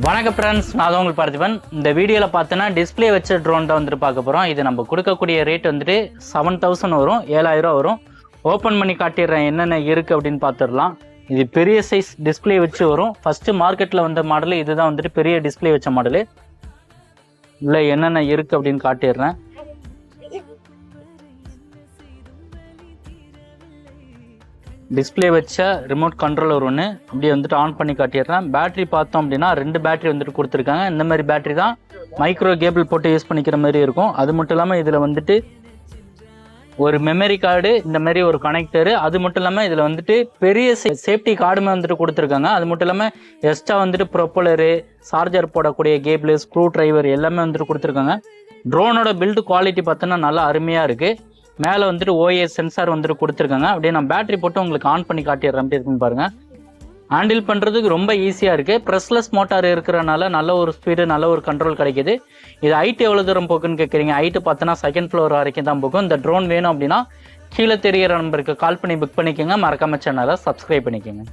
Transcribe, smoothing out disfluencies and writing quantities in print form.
வணக்கம் ஃப்ரெண்ட்ஸ், நான் தான் உங்களுக்கு பார்த்திபன். இந்த வீடியோவில் பார்த்தோன்னா டிஸ்பிளே வச்ச ட்ரோன் தான் வந்துட்டு பார்க்க போகிறோம். இது நம்ம கொடுக்கக்கூடிய ரேட் வந்துட்டு 7000 வரும், 7000 வரும். ஓப்பன் பண்ணி காட்டிடுறேன் என்னென்ன இருக்குது அப்படின்னு பார்த்துடலாம். இது பெரிய சைஸ் டிஸ்பிளே வச்சு வரும். ஃபஸ்ட்டு மார்க்கெட்டில் வந்த மாடலு இதுதான் வந்துட்டு பெரிய டிஸ்பிளே வச்ச மாடலு. இல்லை என்னென்ன இருக்குது அப்படின்னு காட்டிடுறேன். டிஸ்பிளே வச்ச ரிமோட் கண்ட்ரோலர் ஒன்று அப்படியே வந்துட்டு ஆன் பண்ணி காட்டிடுறேன். பேட்டரி பார்த்தோம் அப்படின்னா 2 பேட்டரி வந்துட்டு கொடுத்துருக்காங்க. இந்த மாதிரி பேட்டரி தான் மைக்ரோ கேபிள் போட்டு யூஸ் பண்ணிக்கிற மாதிரி இருக்கும். அது மட்டும் இல்லாமல் இதில் வந்துட்டு ஒரு மெமரி கார்டு, இந்த மாதிரி ஒரு கனெக்டரு, அது மட்டும் இல்லாமல் இதில் வந்துட்டு பெரிய சேஃப்டி கார்டுமே வந்துட்டு கொடுத்துருக்காங்க. அது மட்டும் இல்லாமல் எக்ஸ்ட்ரா வந்துட்டு ப்ரொப்பலரு, சார்ஜர் போடக்கூடிய கேபிள், ஸ்க்ரூ டிரைவர் எல்லாமே வந்துட்டு கொடுத்துருக்காங்க. ட்ரோனோட பில்டு குவாலிட்டி பார்த்தோன்னா நல்லா அருமையாக இருக்குது. மேலே வந்துட்டு ஓஎஸ் சென்சார் வந்துட்டு கொடுத்துருக்காங்க. அப்படியே நான் பேட்டரி போட்டு உங்களுக்கு ஆன் பண்ணி காட்டிடுறேன். எப்படி இருக்குன்னு பாருங்கள். ஹேண்டில் பண்ணுறதுக்கு ரொம்ப ஈஸியாக இருக்குது. ப்ரெஸ்லெஸ் மோட்டார் இருக்கிறனால நல்ல ஒரு ஸ்பீடு, நல்ல ஒரு கண்ட்ரோல் கிடைக்கிது. இது ஹைட் எவ்வளோ தூரம் போக்குன்னு கேட்குறீங்க. ஹைட்டு பார்த்தோன்னா 2nd ஃப்ளோர் வரைக்கும் தான் போகும். இந்த ட்ரோன் வேணும் அப்படின்னா கீழே தெரிகிற நம்பருக்கு கால் பண்ணி புக் பண்ணிக்கோங்க. மறக்காம சேனலை சப்ஸ்கிரைப் பண்ணிக்கோங்க.